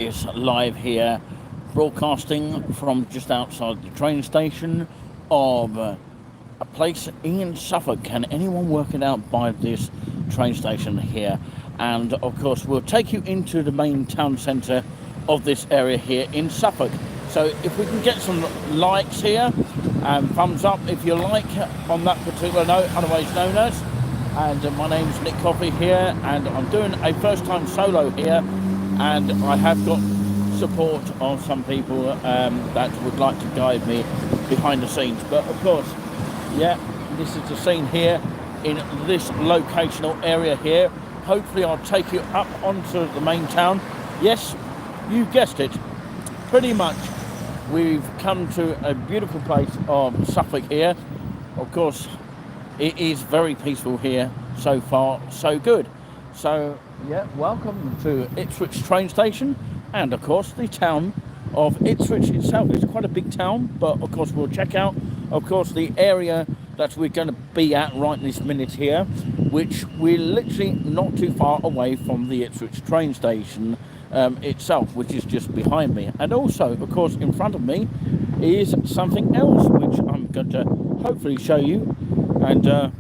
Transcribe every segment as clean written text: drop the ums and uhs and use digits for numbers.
Is live here, broadcasting from just outside the train station of a place in Suffolk. Can anyone work it out by this train station here? And of course we'll take you into the main town centre of this area here in Suffolk. So if we can get some likes here and thumbs up if you like on that particular note, otherwise known as. And my name's Nick Coffey here, and I'm doing a first time solo here, and I have got support of some people that would like to guide me behind the scenes. But of course, yeah, this is the scene here in this locational area here. Hopefully I'll take you up onto the main town. Yes, you guessed it, pretty much we've come to a beautiful place of Suffolk here. Of course, it is very peaceful here so far, so good. So yeah, welcome to Ipswich train station, and of course the town of Ipswich itself. It's quite a big town, but of course we'll check out, of course, the area that we're going to be at right this minute here, which we're literally not too far away from the Ipswich train station itself, which is just behind me. And also, of course, in front of me is something else which I'm going to hopefully show you. And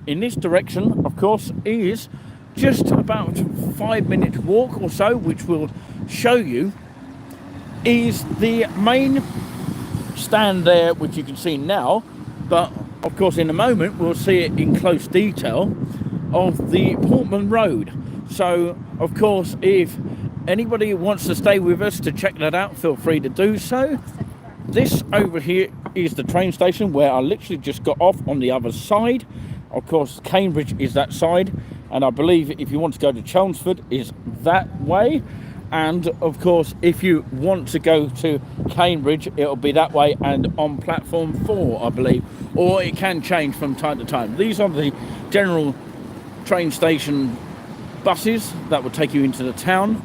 in this direction, of course, is just about 5-minute walk or so, which we'll show you, is the main stand there, which you can see now. But of course, in a moment, we'll see it in close detail of the Portman Road. So, of course, if anybody wants to stay with us to check that out, feel free to do so. This over here is the train station where I literally just got off on the other side. Of course, Cambridge is that side, and I believe if you want to go to Chelmsford is that way. And of course, if you want to go to Cambridge, it'll be that way and on platform 4, I believe, or it can change from time to time. These are the general train station buses that will take you into the town.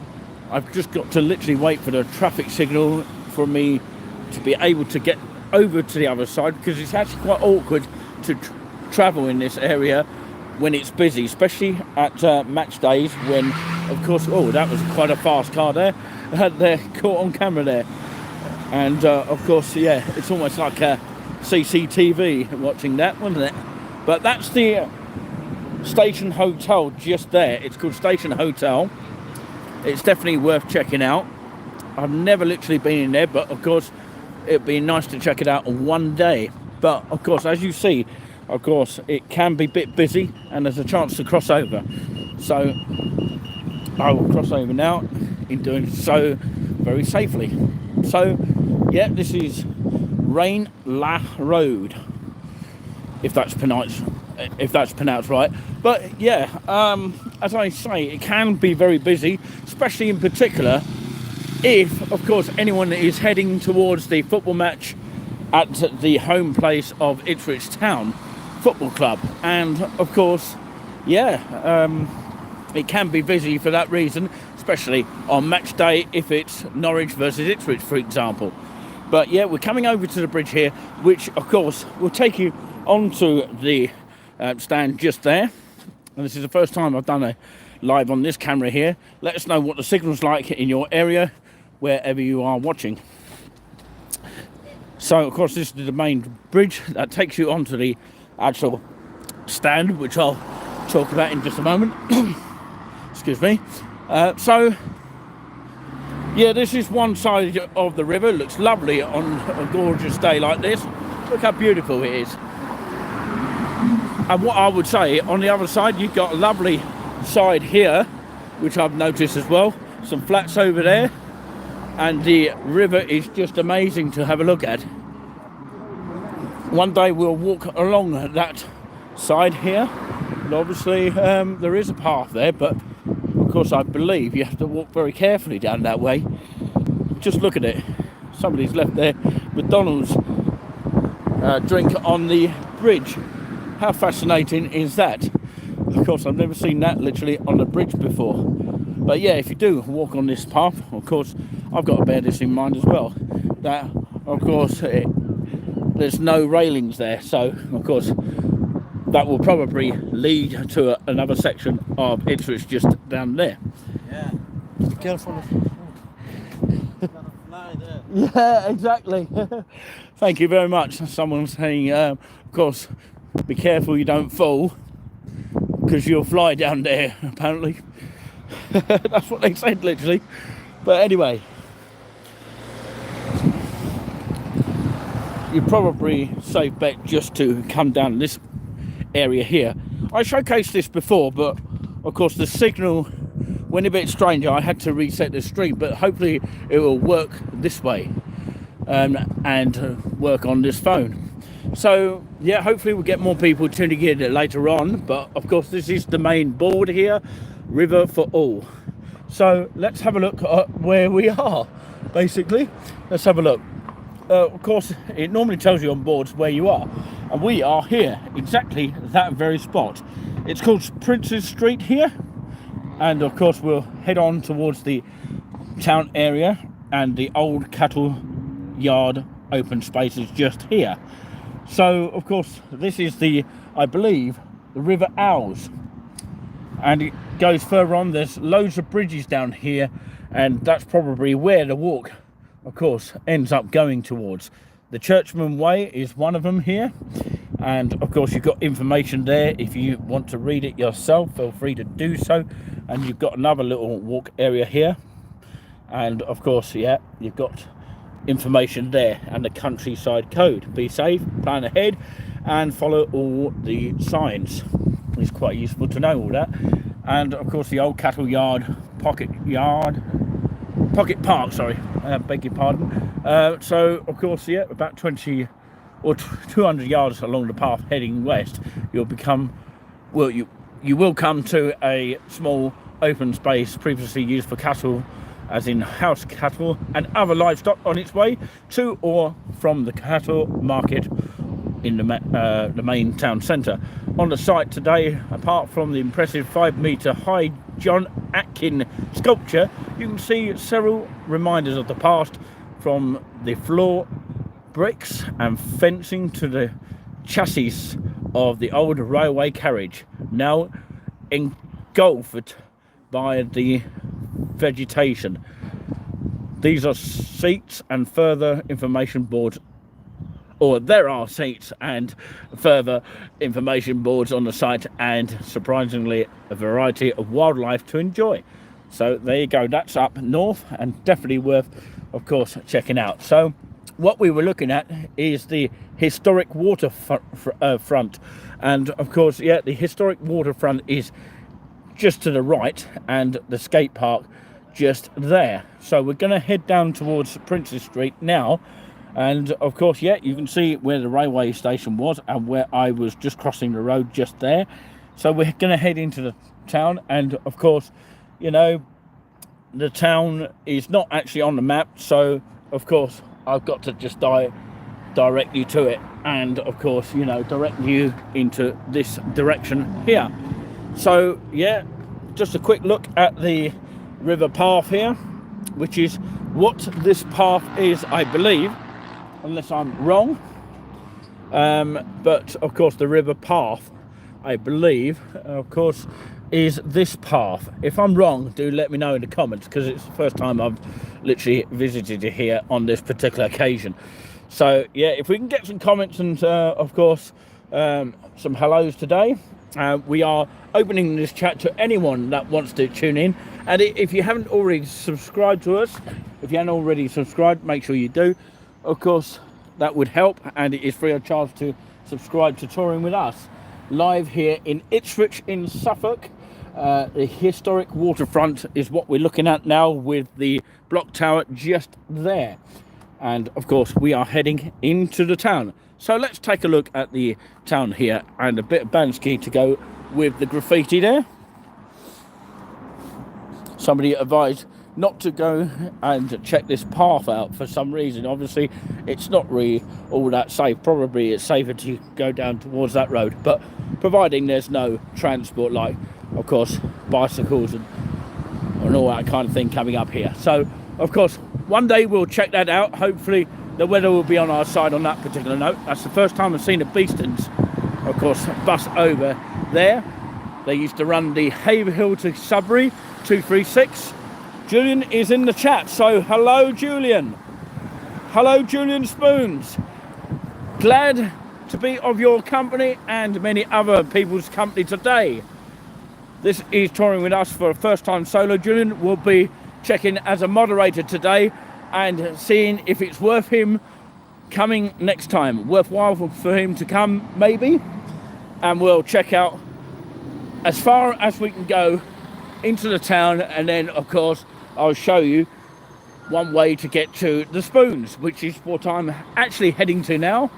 I've just got to literally wait for the traffic signal for me to be able to get over to the other side, because it's actually quite awkward to travel in this area when it's busy, especially at match days when, of course, oh, that was quite a fast car there. They're caught on camera there. And of course, yeah, it's almost like a CCTV watching that, wasn't it? But that's the station hotel just there. It's called Station Hotel. It's definitely worth checking out. I've never literally been in there, but of course it'd be nice to check it out on one day. But of course, as you see, of course it can be a bit busy, and there's a chance to cross over. So I will cross over now, in doing so very safely. So yeah, this is Rain-La Road, if that's pronounced right. But yeah, as I say, it can be very busy, especially in particular if, of course, anyone is heading towards the football match at the home place of Ipswich Town Football Club. And of course, yeah, it can be busy for that reason, especially on match day if it's Norwich versus Ipswich, for example. But yeah, we're coming over to the bridge here, which of course will take you onto the stand just there. And this is the first time I've done a live on this camera here. Let us know what the signal's like in your area, wherever you are watching. So of course, this is the main bridge that takes you onto the actual stand, which I'll talk about in just a moment. Excuse me. So yeah, this is one side of the river. It looks lovely on a gorgeous day like this. Look how beautiful it is. And what I would say, on the other side, you've got a lovely side here, which I've noticed as well. Some flats over there. And the river is just amazing to have a look at. One day we'll walk along that side here. And obviously there is a path there, but of course I believe you have to walk very carefully down that way. Just look at it. Somebody's left their McDonald's drink on the bridge. How fascinating is that? Of course, I've never seen that literally on the bridge before. But yeah, if you do walk on this path, of course, I've got to bear this in mind as well. That, of course, there's no railings there. So, of course, that will probably lead to another section of Ipswich just down there. Yeah. Be careful. Yeah, exactly. Thank you very much. Someone's saying, of course, be careful you don't fall, because you'll fly down there, apparently. That's what they said, literally. But anyway, you're probably safe bet just to come down this area here. I showcased this before, but of course the signal went a bit strange. I had to reset the stream, but hopefully it will work this way and work on this phone. So yeah, hopefully we'll get more people tuning in later on. But of course this is the main board here, River for All. So let's have a look at where we are. Basically, let's have a look. Of course, it normally tells you on boards where you are, and we are here, exactly that very spot. It's called Prince's Street here, and of course we'll head on towards the town area, and the old cattle yard open space is just here. So of course this is the, I believe, the River Owls, and it goes further on. There's loads of bridges down here, and that's probably where the walk, of course, ends up going towards. The Churchman Way is one of them here, and of course you've got information there. If you want to read it yourself, feel free to do so. And you've got another little walk area here, and of course, yeah, you've got information there, and the countryside code. Be safe, plan ahead, and follow all the signs. It's quite useful to know all that. And of course the old cattle yard, pocket park, sorry, beg your pardon. So of course, yeah, about 20 or 200 yards along the path heading west, you'll become, well, you will come to a small open space previously used for cattle, as in house cattle and other livestock, on its way to or from the cattle market in the main town centre. On the site today, apart from the impressive 5-metre high John Atkin sculpture, you can see several reminders of the past, from the floor bricks and fencing to the chassis of the old railway carriage, now engulfed by the vegetation. These are seats and further information boards, or there are seats and further information boards on the site, and surprisingly a variety of wildlife to enjoy. So there you go, that's up north, and definitely worth, of course, checking out. So what we were looking at is the historic waterfront, and of course, yeah, the historic waterfront is just to the right, and the skate park just there. So we're going to head down towards Prince's Street now, and of course, yeah, you can see where the railway station was and where I was just crossing the road just there. So we're going to head into the town, and of course, you know, the town is not actually on the map, so of course I've got to just direct you to it, and of course, you know, direct you into this direction here. So yeah, just a quick look at the river path here, which is what this path is, I believe, unless I'm wrong. But of course the river path, I believe, of course, is this path. If I'm wrong, do let me know in the comments, because it's the first time I've literally visited it here on this particular occasion. So yeah, if we can get some comments and of course some hellos today. We are opening this chat to anyone that wants to tune in, and if you haven't already subscribed to us, make sure you do. Of course, that would help, and it is free of charge to subscribe to Touring with Us, live here in Ipswich in Suffolk. The historic waterfront is what we're looking at now, with the block tower just there, and of course we are heading into the town. So let's take a look at the town here, and a bit of Bansky to go with the graffiti there. Somebody advised not to go and check this path out for some reason. Obviously it's not really all that safe. Probably it's safer to go down towards that road, but providing there's no transport, like of course bicycles and all that kind of thing coming up here. So of course one day we'll check that out. Hopefully the weather will be on our side on that particular note. That's the first time I've seen a Beestons, of course, bus over there. They used to run the Haverhill to Sudbury 236. Julian is in the chat, so hello Julian. Hello, Julian Spoons. Glad to be of your company and many other people's company today. This is touring with us for a first time solo. Julian will be checking as a moderator today and seeing if it's worth him coming next time. Worthwhile for him to come, maybe. And we'll check out as far as we can go into the town, and then of course I'll show you one way to get to the Spoons, which is what I'm actually heading to now.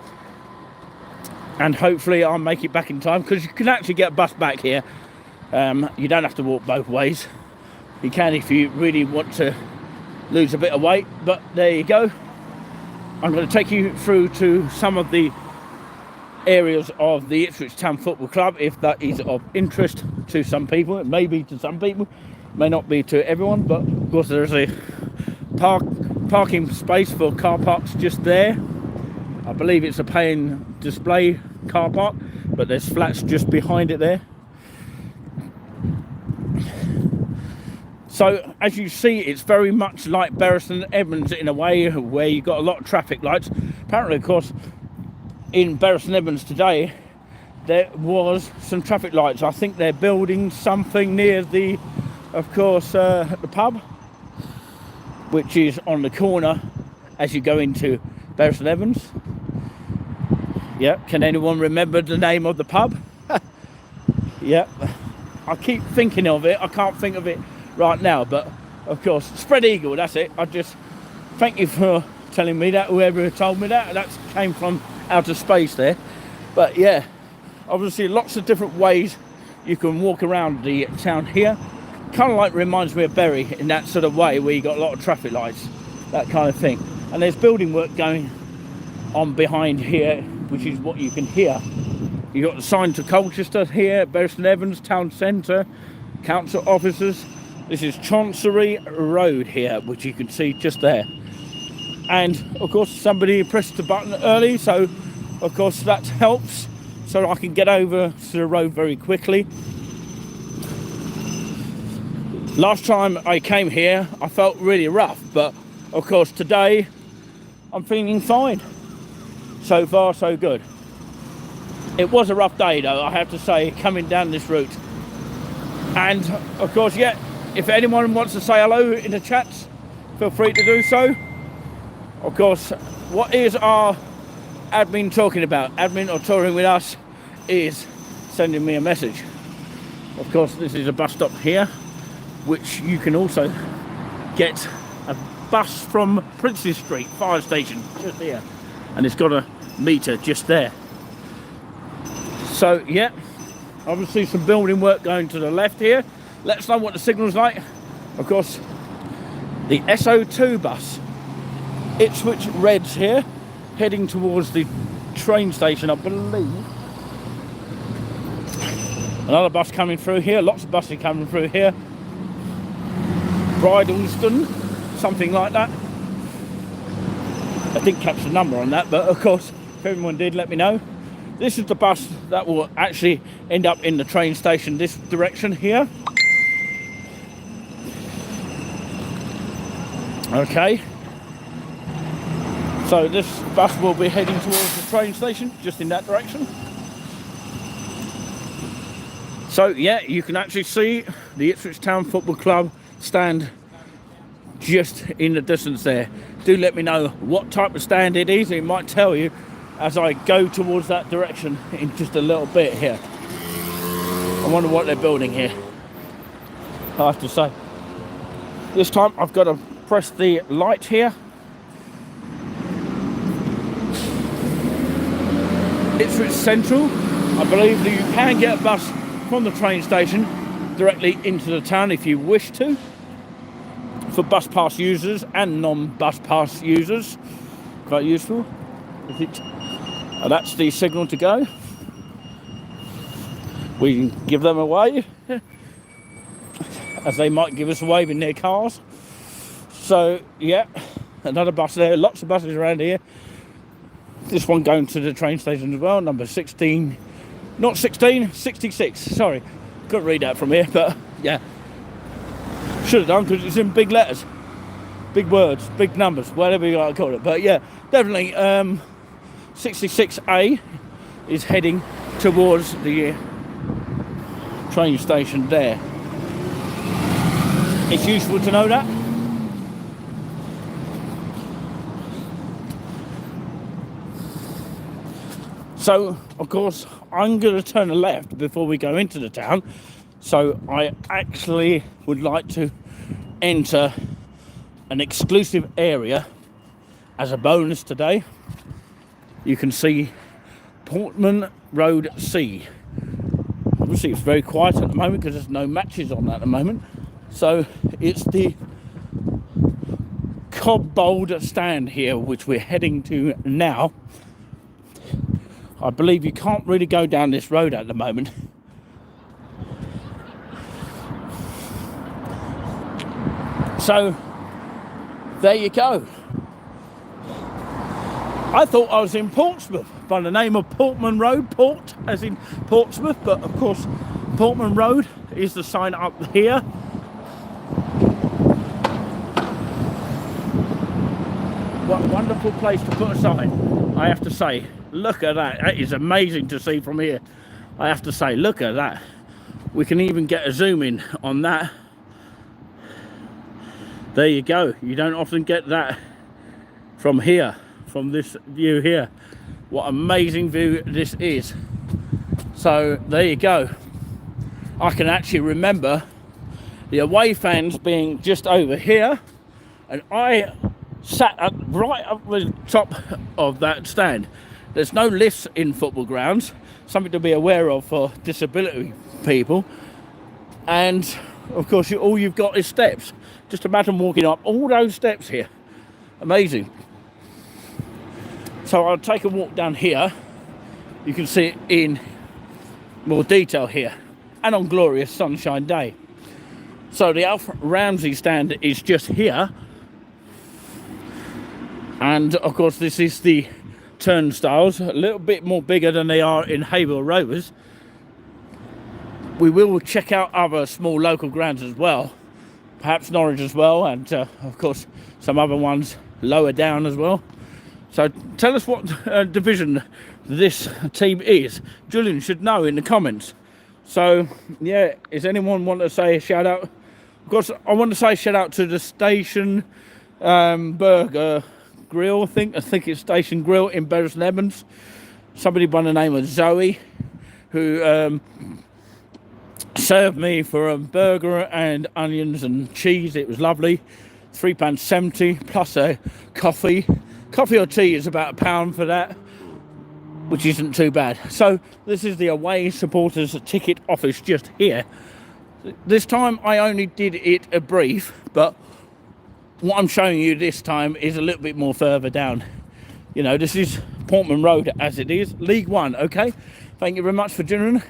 And hopefully I'll make it back in time, because you can actually get a bus back here. You don't have to walk both ways. You can if you really want to lose a bit of weight, but there you go. I'm going to take you through to some of the areas of the Ipswich Town Football Club, if that is of interest to some people. It may be to some people, may not be to everyone, but of course there's a parking space for car parks just there. I believe it's a paying display car park, but there's flats just behind it there. So as you see, it's very much like Bury St Edmunds in a way, where you've got a lot of traffic lights. Apparently, of course, in Bury St Edmunds today, there was some traffic lights. I think they're building something near the, of course, the pub, which is on the corner as you go into Bury St Edmunds. Yeah, can anyone remember the name of the pub? Yeah, I keep thinking of it. I can't think of it right now, but of course, Spread Eagle, that's it. I just thank you for telling me that, whoever told me that. That came from outer space there. But yeah, obviously lots of different ways you can walk around the town here. Kind of like reminds me of Bury in that sort of way, where you got a lot of traffic lights, that kind of thing. And there's building work going on behind here, which is what you can hear. You got the sign to Colchester here, Bury St Edmunds Town Centre, council offices. This is Chancery Road here, which you can see just there. And of course somebody pressed the button early, so of course that helps, so I can get over to the road very quickly. Last time I came here I felt really rough, but of course today I'm feeling fine. So far so good. It was a rough day though, I have to say, coming down this route. And of course, yeah, if anyone wants to say hello in the chats, feel free to do so. Of course, what is our admin talking about? Admin or touring with us is sending me a message. Of course, this is a bus stop here, which you can also get a bus from Princes Street fire station just here, and it's got a meter just there. So yeah, obviously some building work going to the left here. Let us know what the signal's like. Of course, the SO2 bus, Ipswich Reds here, heading towards the train station, I believe. Another bus coming through here, lots of buses coming through here. Bridleston, something like that. I didn't catch the number on that, but of course, if everyone did, let me know. This is the bus that will actually end up in the train station this direction here. Okay. So this bus will be heading towards the train station, just in that direction. So yeah, you can actually see the Ipswich Town Football Club stand just in the distance there. Do let me know what type of stand it is. It might tell you as I go towards that direction in just a little bit here. I wonder what they're building here, I have to say. This time I've got to press the light here. Ipswich Central. I believe that you can get a bus from the train station directly into the town if you wish to, for bus pass users and non-bus pass users. Quite useful. That's the signal to go. We can give them a wave, as they might give us a wave in their cars. So yeah, another bus there. Lots of buses around here. This one going to the train station as well, number 16, not 16, 66, sorry. Couldn't read that from here, but yeah. Should have done, because it's in big letters. big words, big numbers, whatever you like to call it. But yeah, definitely 66A is heading towards the train station there. It's useful to know that. So, of course, I'm going to turn a left before we go into the town. So I actually would like to enter an exclusive area as a bonus today. You can see Portman Road C. Obviously it's very quiet at the moment because there's no matches on at the moment. So it's the Cobbold stand here, which we're heading to now. I believe you can't really go down this road at the moment. So there you go. I thought I was in Portsmouth by the name of Portman Road, port as in Portsmouth, but of course Portman Road is the sign up here. What a wonderful place to put a sign, I have to say. Look at that. That is amazing to see from here. I have to say, look at that. We can even get a zoom in on that. There you go. You don't often get that from here, from this view here. What amazing view this is. So there you go. I can actually remember the away fans being just over here, and I sat up right up the top of that stand. There's no lifts in football grounds, something to be aware of for disability people. And of course, all you've got is steps. Just imagine walking up all those steps here. Amazing. So I'll take a walk down here. You can see it in more detail here, and on glorious sunshine day. So the Alf Ramsey stand is just here. And of course, this is the turnstiles, a little bit more bigger than they are in Haverhill Rovers. We will check out other small local grounds as well, perhaps Norwich as well, and of course some other ones lower down as well. So tell us what division this team is. Julian should know in the comments. So yeah, does anyone want to say a shout out? Of course, I want to say a shout out to the Station Burger Grill. I think it's Station Grill in Bury St Edmunds. Somebody by the name of Zoe, who served me for a burger and onions and cheese. It was lovely. £3.70 plus a coffee. Coffee or tea is about £1 for that, which isn't too bad. So this is the away supporters ticket office just here. This time I only did it a brief, but what I'm showing you this time is a little bit more further down. You know, this is Portman Road as it is, League One, okay? Thank you very much for Julian,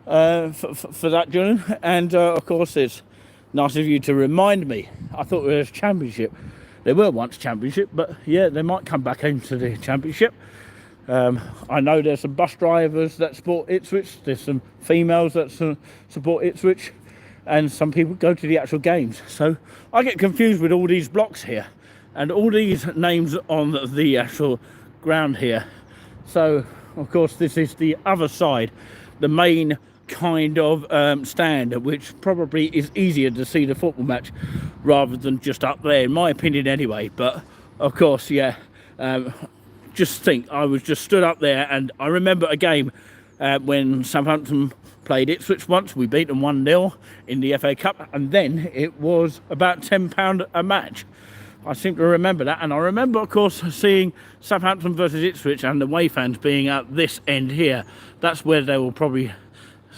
for that, Julian. And of course, it's nice of you to remind me. I thought it was Championship. They were once Championship, but yeah, they might come back into the Championship. I know there's some bus drivers that support Ipswich. There's some females that support Ipswich. And some people go to the actual games. So I get confused with all these blocks here and all these names on the actual ground here. So of course this is the other side, the main kind of stand, which probably is easier to see the football match rather than just up there, in my opinion anyway. But of course, yeah, just think, I was just stood up there, and I remember a game when Southampton played Ipswich once. We beat them 1-0 in the FA Cup, and then it was about £10 a match. I seem to remember that, and I remember, of course, seeing Southampton versus Ipswich and the away fans being at this end here. That's where they will probably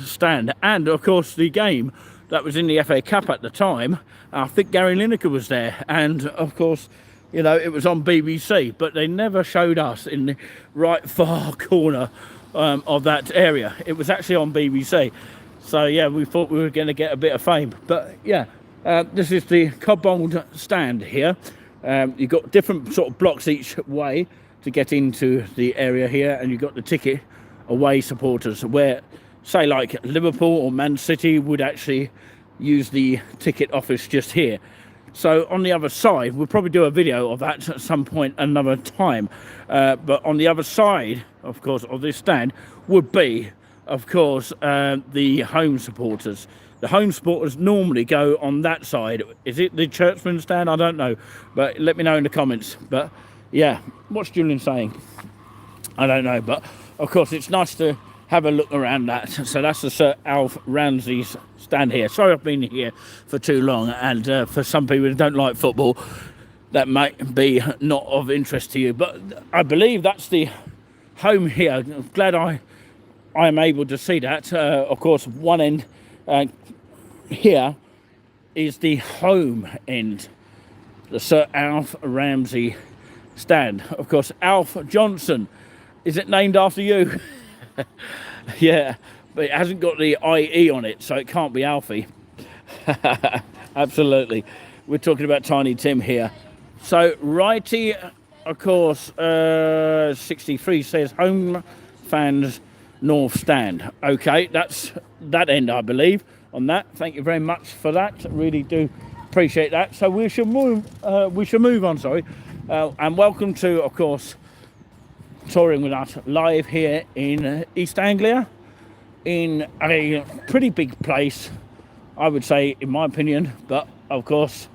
stand. And of course, the game that was in the FA Cup at the time, I think Gary Lineker was there, and of course, you know, it was on BBC, but they never showed us in the right far corner of that area. It was actually on BBC. So yeah, we thought we were going to get a bit of fame. But yeah, this is the Cobbold stand here. You've got different sort of blocks each way to get into the area here, and you've got the ticket away supporters, where say like Liverpool or Man City would actually use the ticket office just here. So on the other side, we'll probably do a video of that at some point another time. But on the other side, of course, of this stand would be, of course, the home supporters. The home supporters normally go on that side. Is it the churchman stand? I don't know. But let me know in the comments. But yeah, what's Julian saying? I don't know. But of course, it's nice to have a look around that. So that's the Sir Alf Ramsey's stand here. Sorry I've been here for too long, and for some people who don't like football, that might be not of interest to you, but I believe that's the home here. I'm glad I am able to see that. Of course, one end here is the home end, the Sir Alf Ramsey stand. Of course, Alf Johnson, is it named after you? Yeah, but it hasn't got the IE on it, so it can't be Alfie. Absolutely. We're talking about Tiny Tim here. So, righty, of course, 63 says home fans north stand. Okay, that's that end, I believe, on that. Thank you very much for that. Really do appreciate that. So we should move on, sorry. And welcome to, of course, touring with us live here in East Anglia, in a pretty big place, I would say, in my opinion. But of course,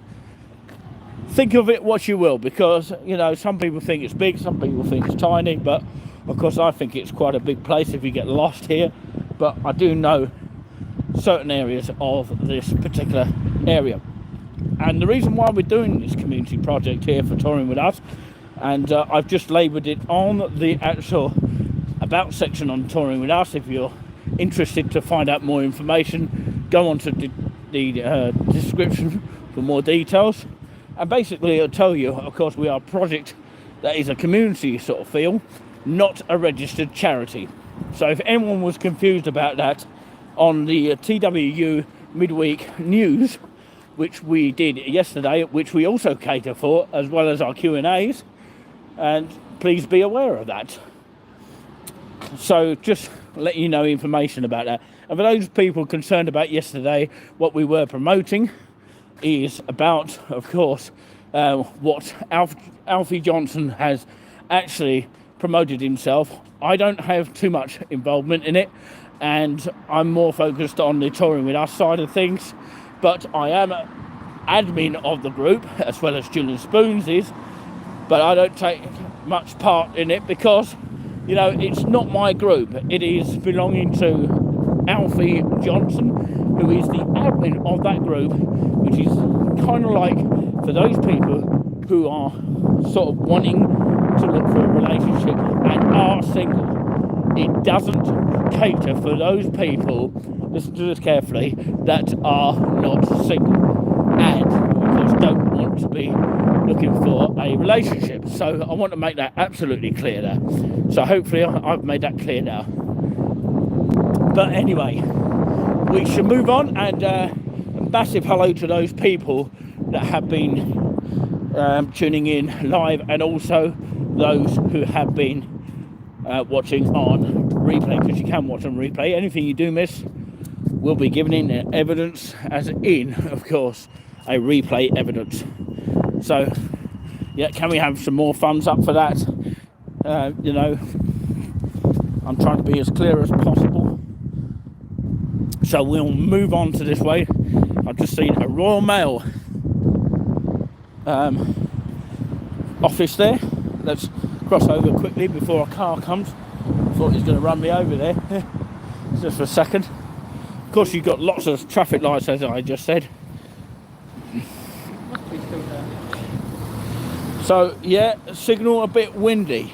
think of it what you will, because you know, some people think it's big, some people think it's tiny, but of course I think it's quite a big place if you get lost here. But I do know certain areas of this particular area, and the reason why we're doing this community project here for touring with us, and I've just labelled it on the actual about section on touring with us. If you're interested to find out more information, go on to the description for more details. And basically it'll tell you, of course, we are a project that is a community sort of feel, not a registered charity. So if anyone was confused about that, on the TWU midweek news, which we did yesterday, which we also cater for, as well as our Q&As, and please be aware of that. So just let you know information about that. And for those people concerned about yesterday, what we were promoting is about, of course, what Alfie Johnson has actually promoted himself. I don't have too much involvement in it, and I'm more focused on the touring with us side of things, but I am admin of the group, as well as Julian Spoons is, but I don't take much part in it because, you know, it's not my group. It is belonging to Alfie Johnson, who is the admin of that group, which is kind of like for those people who are sort of wanting to look for a relationship and are single. It doesn't cater for those people, listen to this carefully, that are not single and, of course, don't want to be looking for a relationship. So I want to make that absolutely clear there. So hopefully I've made that clear now. But anyway, we should move on, and a massive hello to those people that have been tuning in live, and also those who have been watching on replay, because you can watch on replay. Anything you do miss will be given in evidence, as in, of course, a replay evidence. So yeah, can we have some more thumbs up for that? You know, I'm trying to be as clear as possible. So we'll move on to this way. I've just seen a Royal Mail office there. Let's cross over quickly before a car comes. Thought he's going to run me over there. Just for a second. Of course, you've got lots of traffic lights, as I just said. So yeah, signal a bit windy.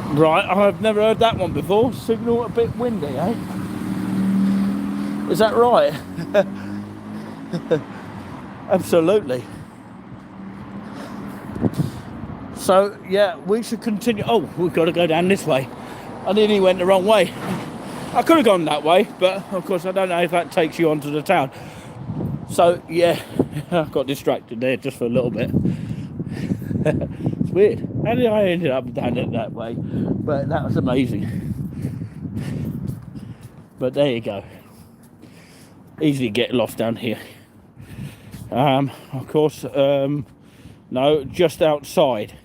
Right, I've never heard that one before. Signal a bit windy, eh? Is that right? Absolutely. So yeah, we should continue. Oh, we've got to go down this way. I nearly went the wrong way. I could have gone that way, but of course I don't know if that takes you onto the town. So yeah, I got distracted there just for a little bit. It's weird. How did I end up down it that way? But that was amazing. But there you go. Easily get lost down here. Of course, no, just outside.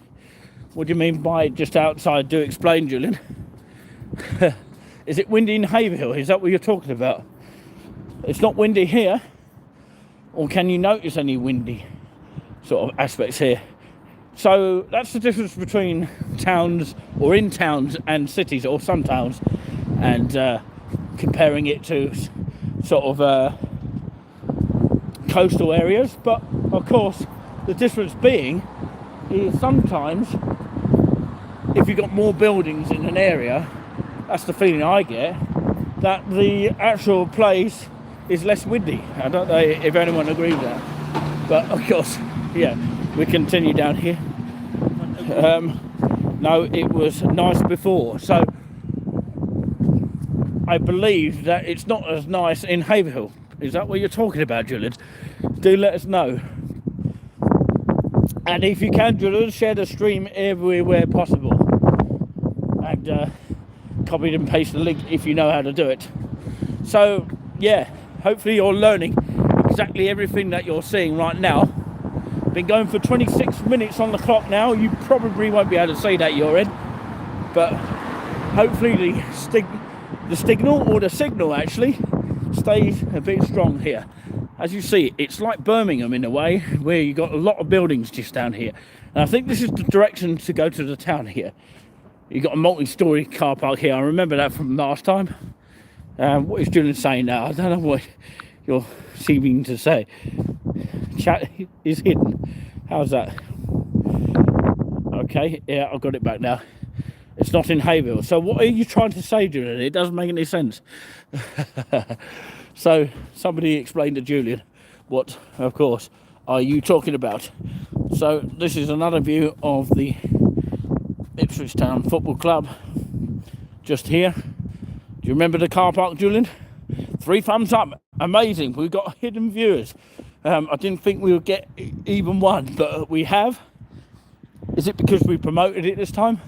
What do you mean by just outside? Do explain, Julian. Is it windy in Haverhill? Is that what you're talking about? It's not windy here. Or can you notice any windy sort of aspects here? So that's the difference between towns, or in towns and cities, or some towns, and comparing it to sort of coastal areas. But of course, the difference being is sometimes if you've got more buildings in an area, that's the feeling I get, that the actual place is less windy. I don't know if anyone agrees with that, but of course, yeah, we continue down here. No, it was nice before, so I believe that it's not as nice in Haverhill. Is that what you're talking about, Julian? Do let us know. And if you can, Julian, share the stream everywhere possible, and copy and paste the link if you know how to do it. So yeah, hopefully you're learning exactly everything that you're seeing right now. Been going for 26 minutes on the clock now. You probably won't be able to see that your end, but hopefully the signal actually stays a bit strong here. As you see, it's like Birmingham in a way, where you got a lot of buildings just down here, and I think this is the direction to go to the town here. You got a multi-storey car park here. I remember that from last time. What is Julian saying now? I don't know what you're seeming to say. Chat is hidden. How's that? Okay, yeah, I've got it back now. It's not in Haverhill. So what are you trying to say, Julian? It doesn't make any sense. So somebody explained to Julian what, of course, are you talking about. So this is another view of the Ipswich Town Football Club, just here. Do you remember the car park, Julian? 3 thumbs up. Amazing. We've got hidden viewers. I didn't think we would get even one, but we have. Is it because we promoted it this time?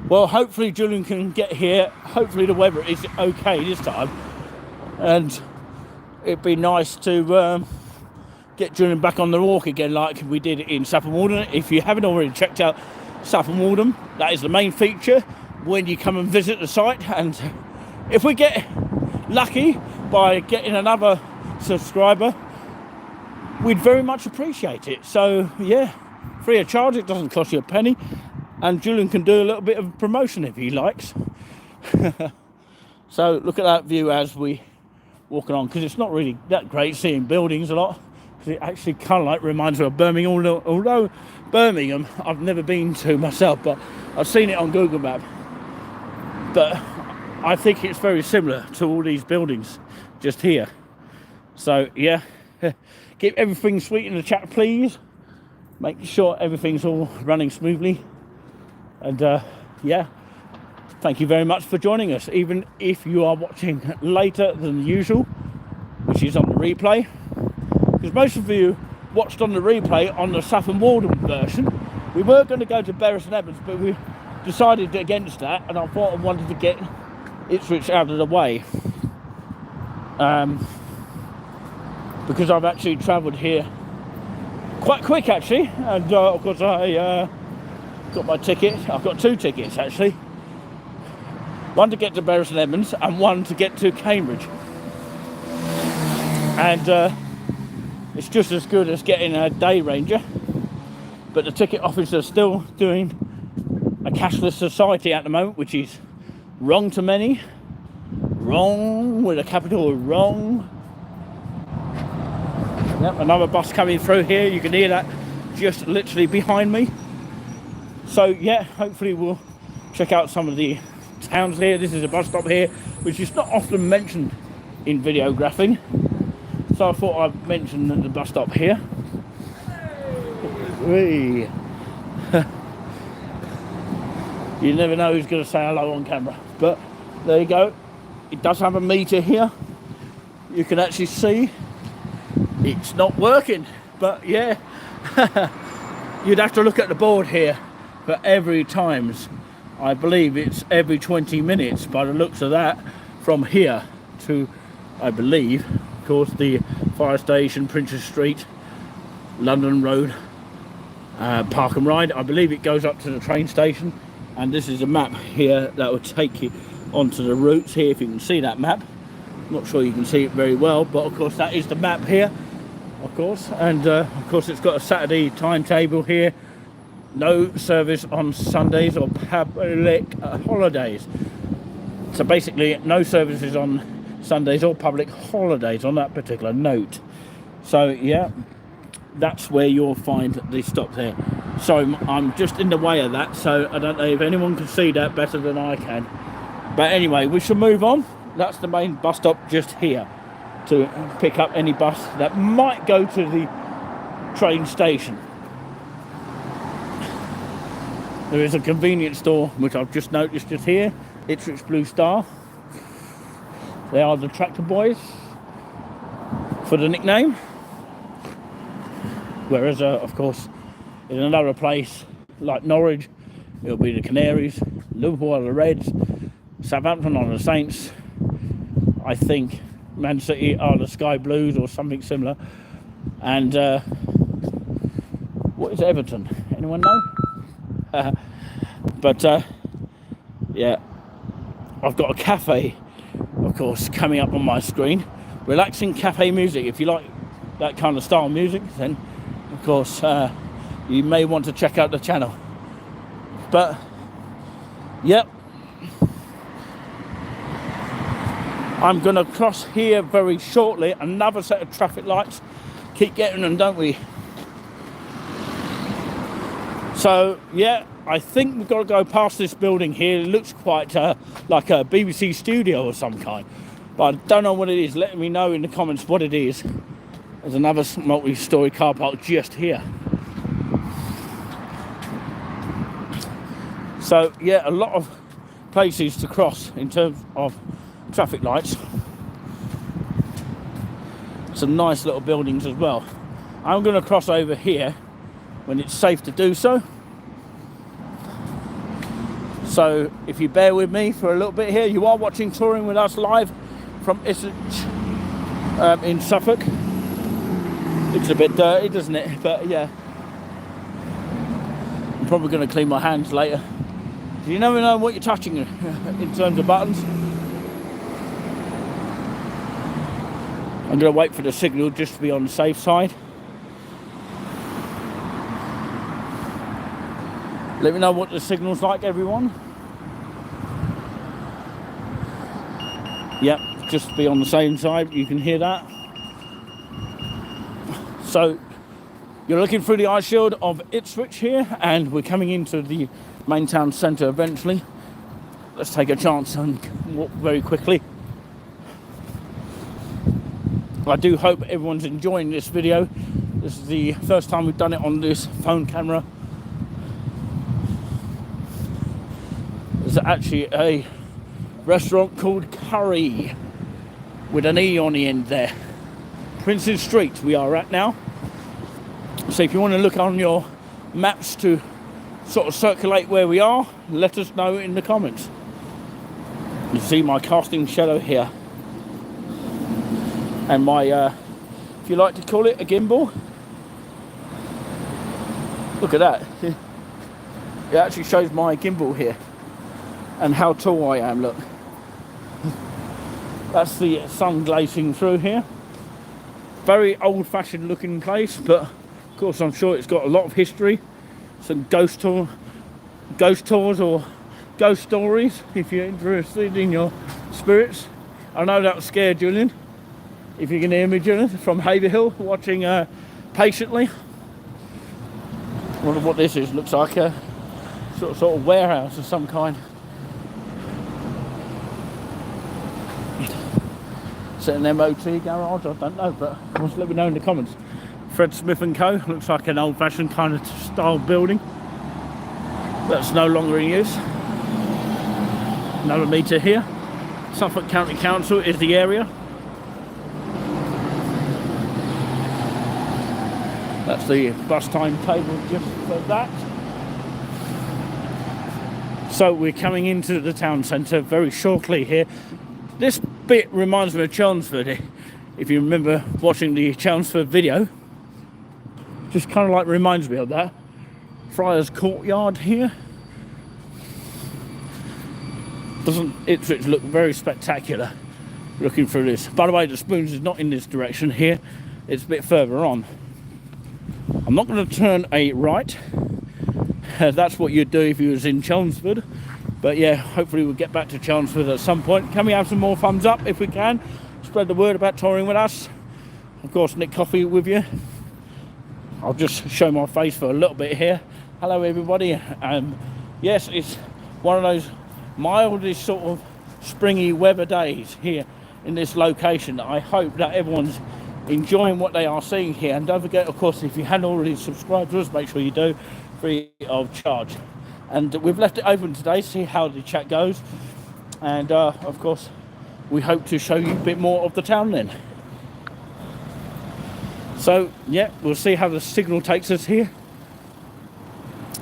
Well, hopefully Julian can get here. Hopefully the weather is okay this time, and it'd be nice to get Julian back on the walk again like we did in Saffron Walden. If you haven't already checked out Saffron Walden, that is the main feature when you come and visit the site. And if we get lucky by getting another subscriber, we'd very much appreciate it. So yeah, free of charge, it doesn't cost you a penny, and Julian can do a little bit of promotion if he likes. So look at that view as we walking on, because it's not really that great seeing buildings a lot, because it actually kind of like reminds me of Birmingham, although Birmingham I've never been to myself, but I've seen it on Google Maps. But I think it's very similar to all these buildings just here. So yeah, keep everything sweet in the chat, please. Make sure everything's all running smoothly. And yeah, thank you very much for joining us, even if you are watching later than usual, which is on the replay, because most of you watched on the replay on the Saffron Walden version. We were going to go to Bury St Edmunds, but we decided against that, and I thought I wanted to get Ipswich out of the way, because I've actually travelled here quite quick actually, and of course I got my ticket. I've got 2 tickets actually, one to get to Bury St Edmunds and one to get to Cambridge, and it's just as good as getting a day ranger, but the ticket office are still doing a cashless society at the moment, which is wrong to many. Wrong with a capital wrong. Yep, another bus coming through here. You can hear that just literally behind me. So yeah, hopefully we'll check out some of the towns here. This is a bus stop here, which is not often mentioned in videographing, so I thought I'd mention the bus stop here. Hey. You never know who's going to say hello on camera, but there you go. It does have a meter here. You can actually see it's not working, but yeah. You'd have to look at the board here for every times. I believe it's every 20 minutes by the looks of that, from here to I believe, of course, the fire station, Princess Street, London Road, Park and Ride. I believe it goes up to the train station, and this is a map here that will take you onto the routes here, if you can see that map. I'm not sure you can see it very well, but of course that is the map here, of course. And of course it's got a Saturday timetable here. No service on Sundays or public holidays. So basically no services on Sundays or public holidays on that particular note. So yeah, that's where you'll find the stop there. So I'm just in the way of that, so I don't know if anyone can see that better than I can. But anyway, we shall move on. That's the main bus stop just here, to pick up any bus that might go to the train station. There is a convenience store which I've just noticed just here, Ipswich Blue Star. They are the tractor boys for the nickname. Whereas, of course, in another place like Norwich, it'll be the Canaries, Liverpool are the Reds, Southampton are the Saints, I think Man City are the Sky Blues or something similar. And what is Everton? Anyone know? But yeah, I've got a cafe, of course, coming up on my screen. Relaxing cafe music. If you like that kind of style of music, then of course you may want to check out the channel. But yep, I'm going to cross here very shortly. Another set of traffic lights. Keep getting them, don't we? So yeah, I think we've got to go past this building here. It looks quite like a BBC studio or some kind, but I don't know what it is. Let me know in the comments what it is. There's another multi-storey car park just here. So yeah, a lot of places to cross in terms of traffic lights. Some nice little buildings as well. I'm going to cross over here when it's safe to do so. So if you bear with me for a little bit here, you are watching Touring with Us live from Ipswich in Suffolk. Looks a bit dirty, doesn't it? But yeah, I'm probably going to clean my hands later. You never know what you're touching in terms of buttons. I'm going to wait for the signal just to be on the safe side. Let me know what the signal's like, everyone. Yep, just to be on the same side, you can hear that. So, you're looking through the ice shield of Ipswich here, and we're coming into the main town centre eventually. Let's take a chance and walk very quickly. I do hope everyone's enjoying this video. This is the first time we've done it on this phone camera. There's actually a restaurant called Curry with an E on the end there. Princes Street we are at now. So if you want to look on your maps to sort of circulate where we are, let us know in the comments. You see my casting shadow here. And my, if you like to call it, a gimbal. Look at that. It actually shows my gimbal here. And how tall I am, look. That's the sun glazing through here. Very old-fashioned looking place, but of course I'm sure it's got a lot of history. Some ghost tours or ghost stories, if you're interested in your spirits. I know that will scare Julian. If you can hear me, Julian, from Haverhill, watching patiently. I wonder what this is. Looks like a sort of warehouse of some kind. Is it an MOT garage? I don't know, but just let me know in the comments. Fred Smith & Co. Looks like an old-fashioned kind of style building. That's no longer in use. Another meter here. Suffolk County Council is the area. That's the bus timetable just for that. So we're coming into the town centre very shortly here. This bit reminds me of Chelmsford, if you remember watching the Chelmsford video. Just kind of like reminds me of that. Friars Courtyard here. Doesn't Ipswich look very spectacular looking through this? By the way, the Spoons is not in this direction here. It's a bit further on. I'm not going to turn a right. That's what you'd do if you was in Chelmsford. But yeah, hopefully we'll get back to Chelmsford at some point. Can we have some more thumbs up if we can? Spread the word about touring with us. Of course, Nick Coffee with you. I'll just show my face for a little bit here. Hello everybody. Yes, it's one of those mildest sort of springy weather days here in this location. I hope that everyone's enjoying what they are seeing here. And don't forget, of course, if you hadn't already subscribed to us, make sure you do, free of charge. And we've left it open today, see how the chat goes. And of course, we hope to show you a bit more of the town then. So yeah, we'll see how the signal takes us here.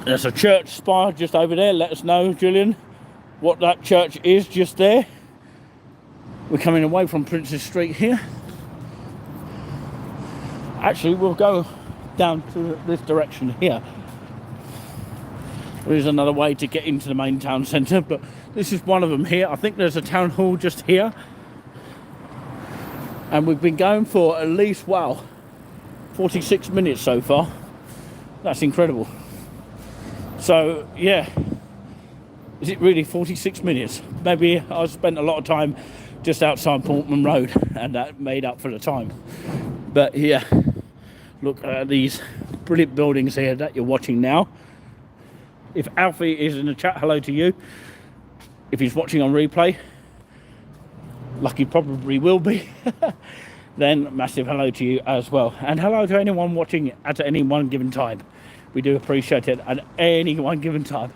There's a church spire just over there. Let us know, Julian, what that church is just there. We're coming away from Princes Street here. Actually, we'll go down to this direction here. There is another way to get into the main town centre, but this is one of them here. I think there's a town hall just here. And we've been going for at least, wow, 46 minutes so far. That's incredible. So, yeah. Is it really 46 minutes? Maybe I spent a lot of time just outside Portman Road, and that made up for the time. But yeah, look at these brilliant buildings here that you're watching now. If Alfie is in the chat, hello to you. If he's watching on replay, like he probably will be, then massive hello to you as well. And hello to anyone watching at any one given time. We do appreciate it at any one given time.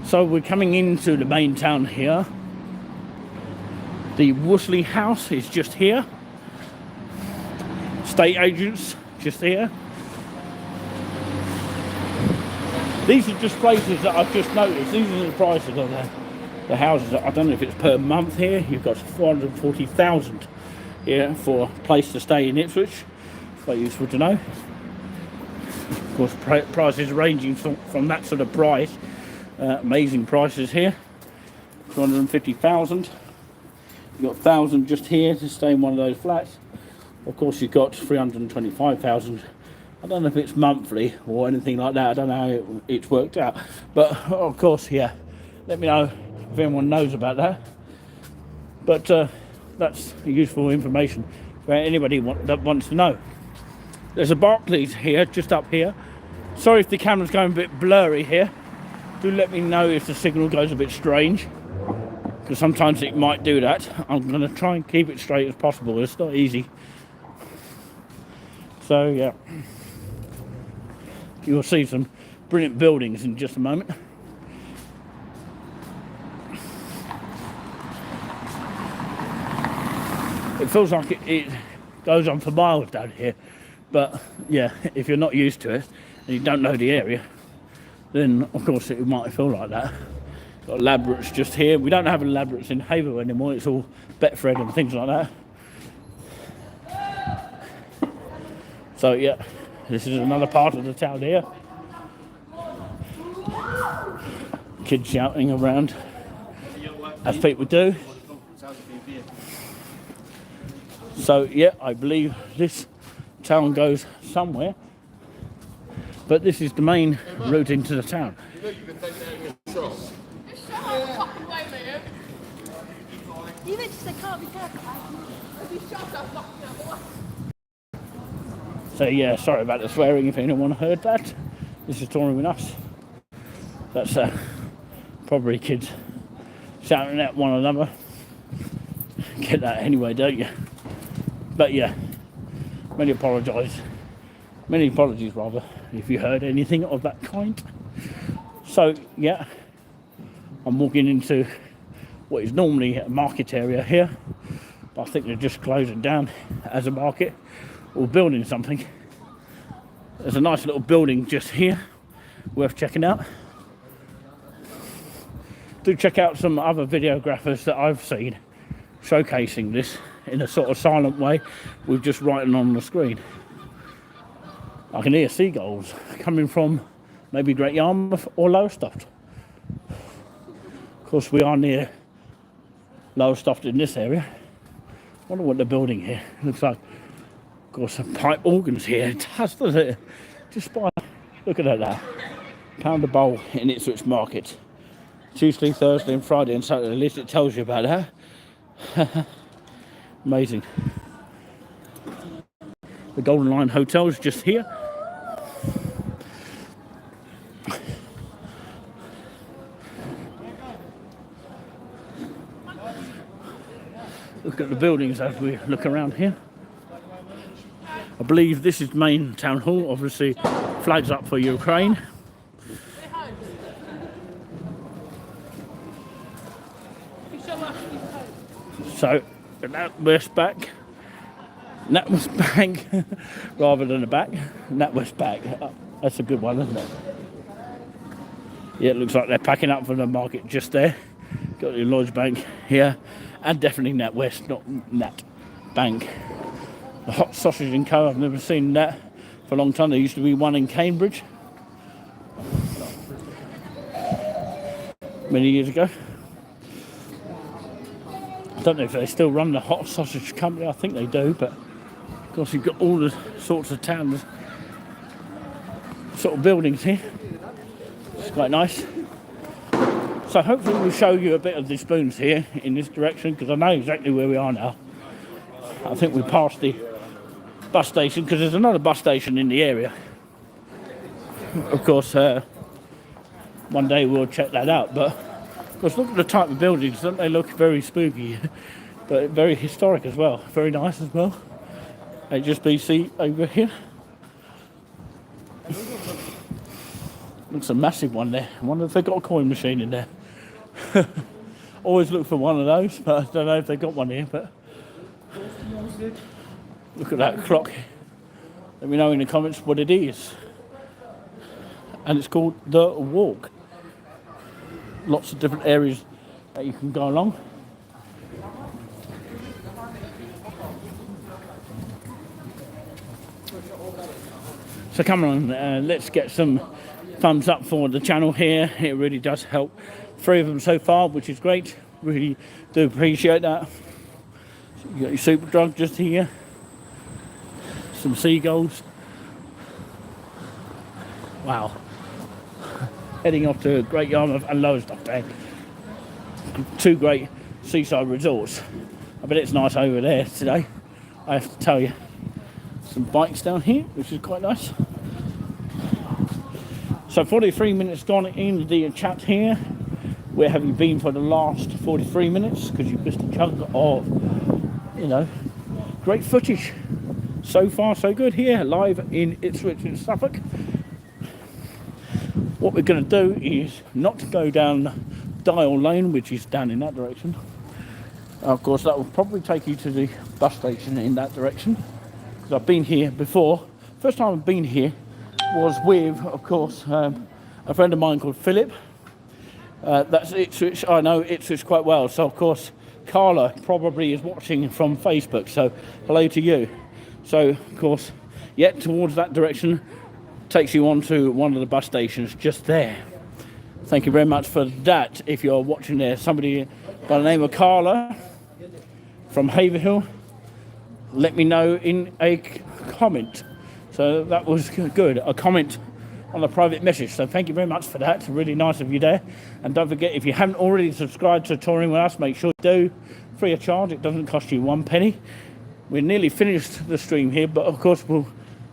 So we're coming into the main town here. The Worsley House is just here. Estate agents just here. These are just places that I've just noticed. These are the prices of the houses. I don't know if it's per month here. You've got 440,000 here for a place to stay in Ipswich. It's quite useful to know. Of course, prices ranging from that sort of price. Amazing prices here. 250,000. You've got 1,000 just here to stay in one of those flats. Of course, you've got 325,000. I don't know if it's monthly or anything like that. I don't know how it's worked out. But of course, yeah, let me know if anyone knows about that. But that's useful information for anybody that wants to know. There's a Barclays here, just up here. Sorry if the camera's going a bit blurry here. Do let me know if the signal goes a bit strange, because sometimes it might do that. I'm going to try and keep it straight as possible. It's not easy. So yeah, you'll see some brilliant buildings in just a moment. It feels like it goes on for miles down here, but yeah, if you're not used to it and you don't know the area, then of course it might feel like that. Got Labrets just here. We don't have a Labrets in Haverhill anymore. It's all Betfred and things like that. So yeah, this is another part of the town here. Kids shouting around, as people do. So yeah, I believe this town goes somewhere. But this is the main route into the town. So yeah, sorry about the swearing if anyone heard that. This is touring with us. That's probably kids shouting at one another. Get that anyway, don't you? But yeah, many apologies rather, if you heard anything of that kind. So yeah, I'm walking into what is normally a market area here, but I think they're just closing down as a market or building something. There's a nice little building just here worth checking out. Do check out some other videographers that I've seen showcasing this in a sort of silent way with just writing on the screen. I can hear seagulls coming from maybe Great Yarmouth or Lowestoft. Of course, we are near Lowestoft in this area. I wonder what they're building here. Looks like, of course, pipe organs here. It does, doesn't it? Just by looking at that. Pound a bowl in Ipswich market. Tuesday, Thursday and Friday and Saturday. At least it tells you about that. Amazing. The Golden Lion Hotel is just here. Look at the buildings as we look around here. I believe this is main town hall. Obviously, flags up for Ukraine. So, NatWest Bank, rather than a back, NatWest Bank. That's a good one, isn't it? Yeah, it looks like they're packing up for the market just there. Got the Lloyds Bank here, and definitely NatWest, not Nat Bank. The Hot Sausage and Co. I've never seen that for a long time. There used to be one in Cambridge many years ago. I don't know if they still run the Hot Sausage Company. I think they do, but of course you've got all the sorts of towns, sort of buildings here. It's quite nice. So hopefully we'll show you a bit of the spoons here in this direction, because I know exactly where we are now. I think we passed the bus station, because there's another bus station in the area. Of course, one day we'll check that out, but of course, look at the type of buildings. Don't they look very spooky, but very historic as well. Very nice as well. HSBC over here. Looks a massive one there. I wonder if they've got a coin machine in there. Always look for one of those, but I don't know if they've got one here. But look at that clock. Let me know in the comments what it is. And it's called The Walk. Lots of different areas that you can go along. So come on, let's get some thumbs up for the channel here. It really does help. 3 of them so far, which is great. Really do appreciate that. So you got your super drug just here. Some seagulls. Wow. Heading off to Great Yarmouth and Lowestoft there. 2 great seaside resorts. I bet it's nice over there today, I have to tell you. Some bikes down here, which is quite nice. So 43 minutes gone in the chat here. Where have you been for the last 43 minutes? Because you've missed a chunk of, you know, great footage. So far so good here, live in Ipswich in Suffolk. What we're going to do is not go down Dial Lane, which is down in that direction. Of course, that will probably take you to the bus station in that direction, because I've been here before. First time I've been here was with, of course, a friend of mine called Philip. That's Ipswich. I know Ipswich quite well. So, of course, Carla probably is watching from Facebook. So, hello to you. So, of course, yet towards that direction takes you on to one of the bus stations just there. Thank you very much for that. If you're watching there, somebody by the name of Carla from Haverhill, let me know in a comment. So that was good, a comment on a private message. So thank you very much for that. Really nice of you there. And don't forget, if you haven't already subscribed to Touring With Us, make sure you do. Free of charge. It doesn't cost you 1 penny. We're nearly finished the stream here, but of course we'll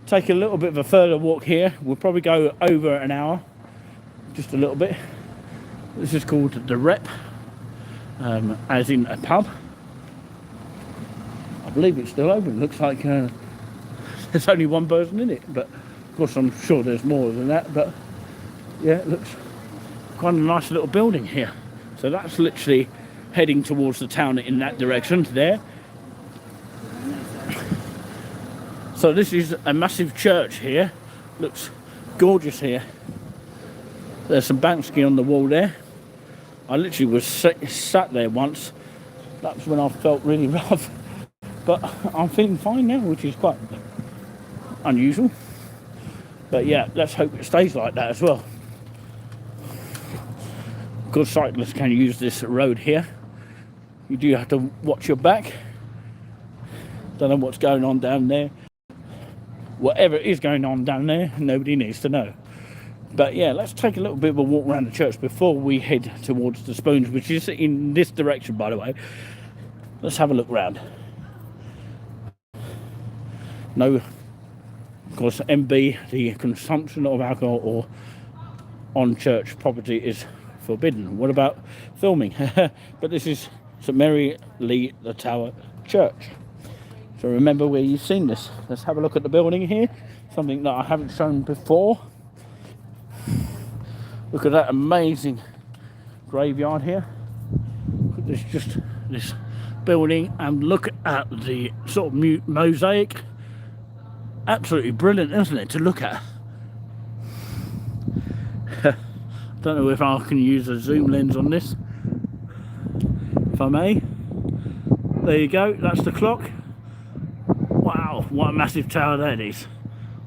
take a little bit of a further walk here. We'll probably go over an hour, just a little bit. This is called the Rep, as in a pub. I believe it's still open. Looks like there's only one person in it, but of course I'm sure there's more than that. But yeah, it looks quite a nice little building here. So that's literally heading towards the town in that direction there. So this is a massive church here. Looks gorgeous here. There's some Banksy on the wall there. I literally was sat there once. That's when I felt really rough. But I'm feeling fine now, which is quite unusual. But yeah, let's hope it stays like that as well. Of course, cyclists can use this road here. You do have to watch your back. Don't know what's going on down there. Whatever is going on down there, nobody needs to know. But yeah, let's take a little bit of a walk around the church before we head towards the Spoons, which is in this direction, by the way. Let's have a look round. No, of course, MB, the consumption of alcohol or on church property is forbidden. What about filming? But this is St Mary Lee the Tower Church. So remember where you've seen this. Let's have a look at the building here. Something that I haven't shown before. Look at that amazing graveyard here. Look at this building, and look at the sort of mosaic. Absolutely brilliant, isn't it, to look at? Don't know if I can use a zoom lens on this, if I may. There you go, that's the clock. Wow, what a massive tower that is,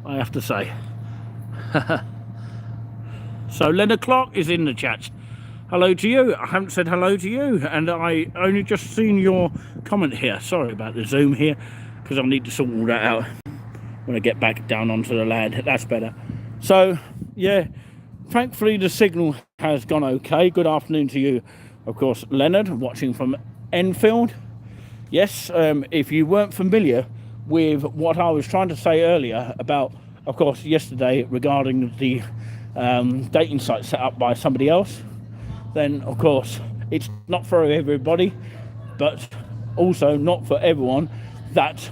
I have to say. So Leonard Clark is in the chat. Hello to you. I haven't said hello to you, and I only just seen your comment here. Sorry about the zoom here, because I need to sort all that out when I get back down onto the land. That's better. So yeah, thankfully the signal has gone okay. Good afternoon to you, of course, Leonard, watching from Enfield. Yes, if you weren't familiar with what I was trying to say earlier about, of course, yesterday regarding the dating site set up by somebody else, then of course it's not for everybody, but also not for everyone that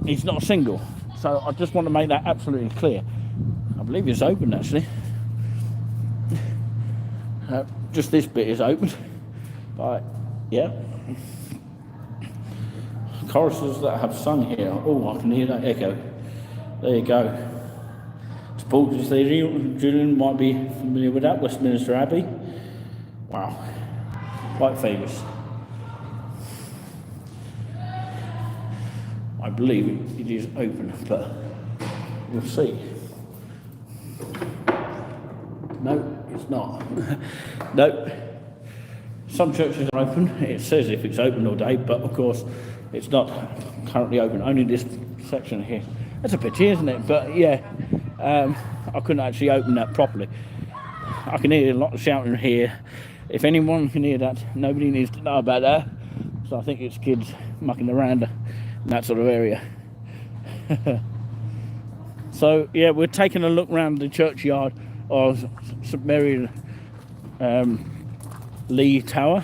is not single. So I just want to make that absolutely clear. I believe it's open actually. Just this bit is open. But yeah, choruses that have sung here. Oh, I can hear that echo. There you go. Paul Julian might be familiar with that. Westminster Abbey. Wow, quite famous. I believe it is open, but we'll see. No, it's not. No. Some churches are open. It says if it's open all day, but of course it's not currently open. Only this section here. That's a pity, isn't it? But yeah. I couldn't actually open that properly. I can hear a lot of shouting here. If anyone can hear that, nobody needs to know about that. So I think it's kids mucking around in that sort of area. So yeah, we're taking a look around the churchyard of St Mary Lee Tower.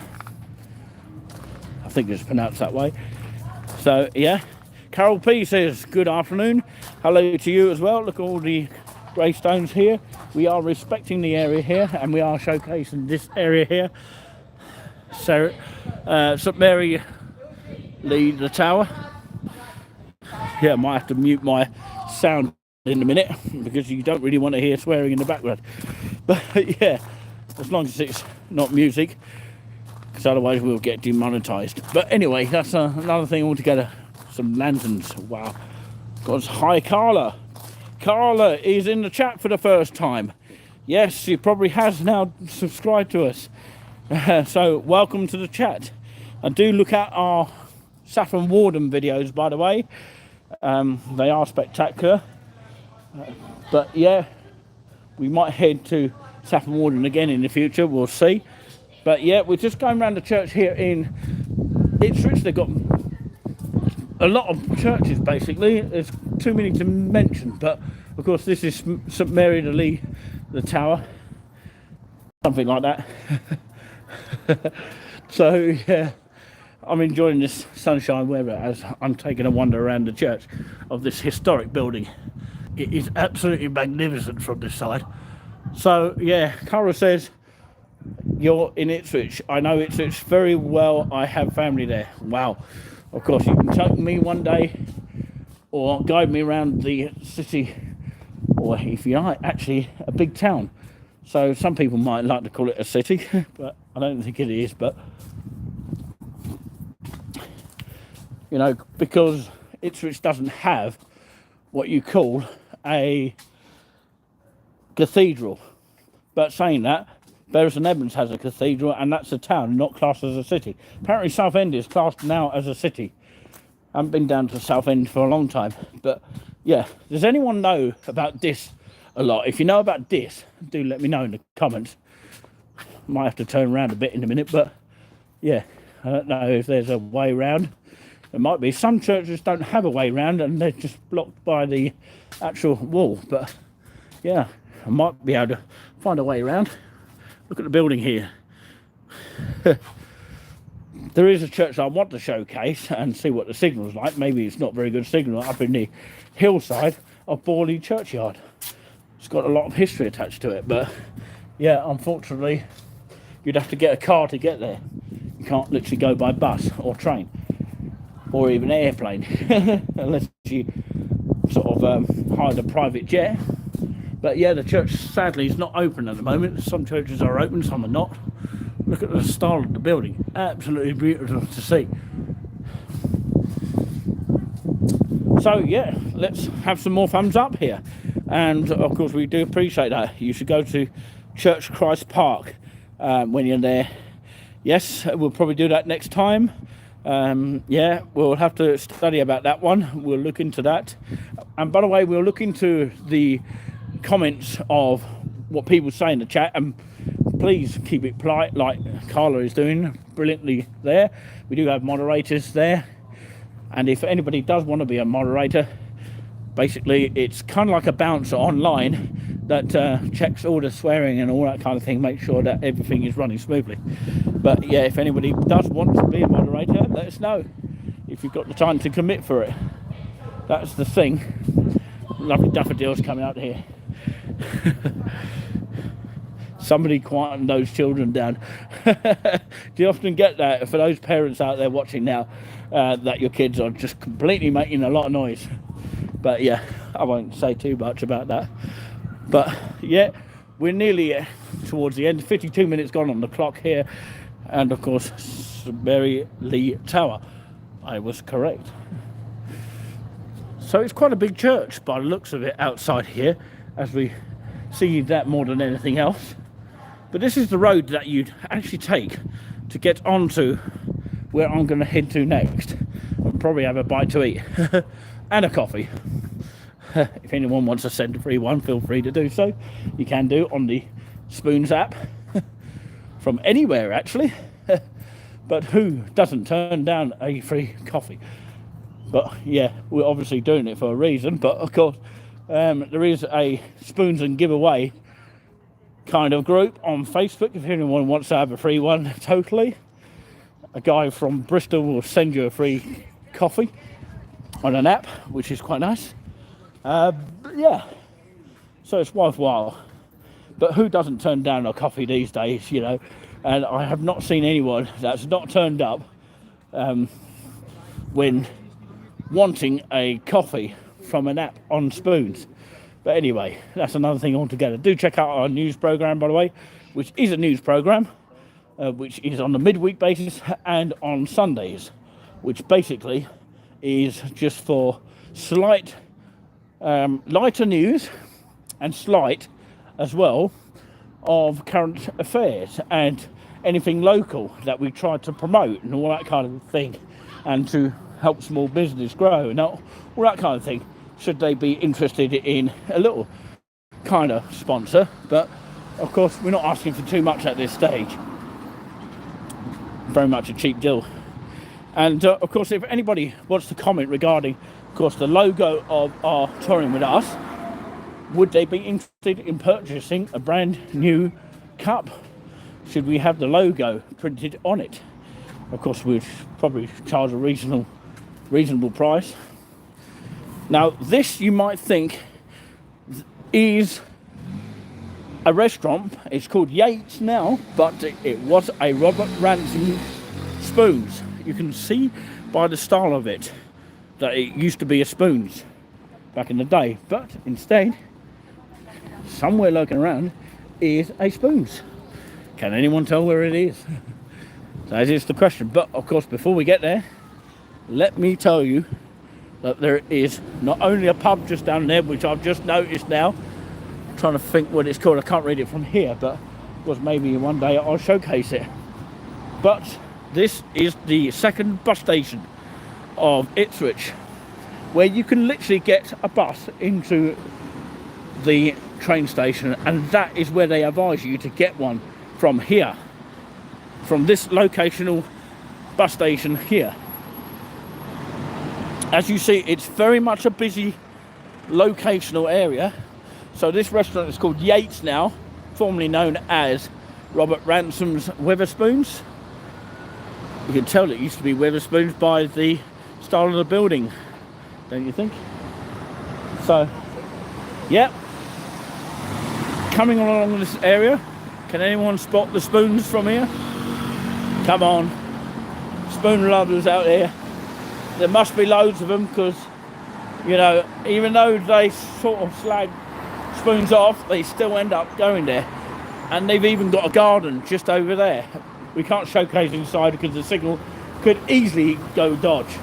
I think it's pronounced that way. So yeah. Carol P says, good afternoon. Hello to you as well. Look at all the gravestones here. We are respecting the area here, and we are showcasing this area here. So, St Mary Lee the Tower. Yeah, I might have to mute my sound in a minute, because you don't really want to hear swearing in the background. But yeah, as long as it's not music, because otherwise we'll get demonetized. But anyway, that's another thing altogether. Some lanterns. Wow. God's hi, Carla. Carla is in the chat for the first time. Yes, she probably has now subscribed to us. So welcome to the chat. And do look at our Saffron Warden videos, by the way. They are spectacular. But yeah, we might head to Saffron Warden again in the future. We'll see. But yeah, we're just going around the church here in Ipswich. They've got a lot of churches, basically. There's too many to mention, but of course this is St Mary Lee the Tower, something like that. So yeah, I'm enjoying this sunshine weather as I'm taking a wander around the church of this historic building. It is absolutely magnificent from this side. So yeah, Cara says you're in Ipswich. I know Ipswich very well. I have family there. Wow. Of course, you can take me one day or guide me around the city, or if you like, actually a big town. So some people might like to call it a city, but I don't think it is. But, you know, because Ipswich doesn't have what you call a cathedral. But saying that, Bury St Edmunds has a cathedral, and that's a town, not classed as a city. Apparently Southend is classed now as a city. I haven't been down to Southend for a long time. But, yeah, does anyone know about this a lot? If you know about this, do let me know in the comments. Might have to turn around a bit in a minute, but, yeah, I don't know if there's a way round. There might be. Some churches don't have a way round, and they're just blocked by the actual wall. But, yeah, I might be able to find a way around. Look at the building here. There is a church I want to showcase and see what the signal's like. Maybe it's not very good signal up in the hillside of Borley Churchyard. It's got a lot of history attached to it, but yeah, unfortunately, you'd have to get a car to get there. You can't literally go by bus or train or even airplane unless you sort of hired a private jet. But yeah, the church sadly is not open at the moment. Some churches are open, some are not. Look at the style of the building. Absolutely beautiful to see. So yeah, let's have some more thumbs up here. And of course we do appreciate that. You should go to Church Christ Park when you're there. Yes, we'll probably do that next time. Yeah, we'll have to study about that one. We'll look into that. And by the way, we'll look into the comments of what people say in the chat, and please keep it polite like Carla is doing brilliantly there. We do have moderators there, and if anybody does want to be a moderator, basically it's kind of like a bouncer online that checks all the swearing and all that kind of thing, make sure that everything is running smoothly. But yeah, if anybody does want to be a moderator, let us know if you've got the time to commit for it. That's the thing. Lovely daffodils coming out here. Somebody quieten those children down. Do you often get that for those parents out there watching now, that your kids are just completely making a lot of noise? But yeah, I won't say too much about that. But yeah, we're nearly towards the end. 52 minutes gone on the clock here, and of course Mary Lee Tower. I was correct. So it's quite a big church by the looks of it outside here, as we see that more than anything else. But this is the road that you'd actually take to get onto where I'm going to head to next. I'll probably have a bite to eat and a coffee. If anyone wants to send a free one, feel free to do so. You can do on the Spoons app from anywhere actually. But who doesn't turn down a free coffee? But yeah, we're obviously doing it for a reason. But of course, there is a Spoons and Giveaway kind of group on Facebook if anyone wants to have a free one. Totally. A guy from Bristol will send you a free coffee on an app, which is quite nice. Yeah, so it's worthwhile. But who doesn't turn down a coffee these days, you know? And I have not seen anyone that's not turned up when wanting a coffee from an app on Spoons. But anyway, that's another thing altogether. Do check out our news programme, by the way, which is a news programme, which is on the midweek basis and on Sundays, which basically is just for slight lighter news and slight as well of current affairs and anything local that we try to promote and all that kind of thing, and to help small business grow and all that kind of thing, should they be interested in a little kind of sponsor. But of course we're not asking for too much at this stage. Very much a cheap deal. And of course, if anybody wants to comment regarding, of course, the logo of our touring with us, would they be interested in purchasing a brand new cup? Should we have the logo printed on it? Of course, we'd probably charge a reasonable price. Now, this you might think is a restaurant. It's called Yates now, but it was a Robert Ransom Spoons. You can see by the style of it that it used to be a Spoons back in the day, but instead, somewhere lurking around is a Spoons. Can anyone tell where it is? That is the question. But of course, before we get there, let me tell you that there is not only a pub just down there, which I've just noticed now. I'm trying to think what it's called. I can't read it from here, but of course maybe one day I'll showcase it. But this is the second bus station of Ipswich, where you can literally get a bus into the train station, and that is where they advise you to get one from here, from this locational bus station here. As you see, it's very much a busy locational area. So this restaurant is called Yates now, formerly known as Robert Ransom's Wetherspoons. You can tell it used to be Wetherspoons by the style of the building, don't you think? So, yeah. Coming along this area, can anyone spot the spoons from here? Come on, spoon lovers out there. There must be loads of them, because, you know, even though they sort of slag spoons off, they still end up going there. And they've even got a garden just over there. We can't showcase inside because the signal could easily go dodge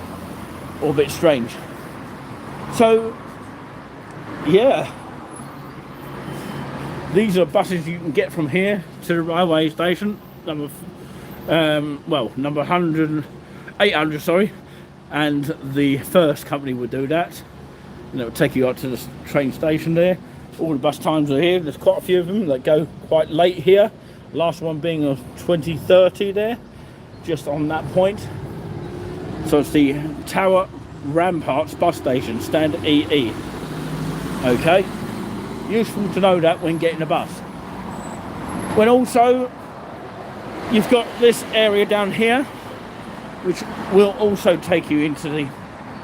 or a bit strange. So, yeah. These are buses you can get from here to the railway station, number 800, sorry. And the first company would do that, and it would take you up to the train station there. All the bus times are here. There's quite a few of them that go quite late here. Last one being a 20:30 there, just on that point. So it's the Tower Ramparts bus station, stand EE. Okay, useful to know that when getting a bus. When also you've got this area down here, which will also take you into the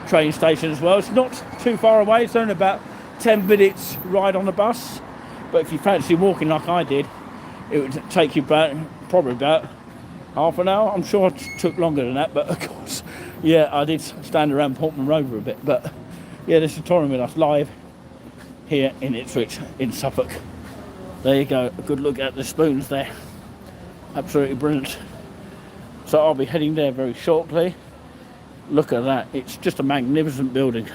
train station as well. It's not too far away, it's only about 10 minutes ride on the bus, but if you fancy walking like I did, it would take you probably about half an hour. I'm sure it took longer than that, but of course, yeah, I did stand around Portman Road for a bit. But yeah, this is touring with us live here in Ipswich in Suffolk. There you go, a good look at the spoons there, absolutely brilliant. So I'll be heading there very shortly. Look at that, it's just a magnificent building.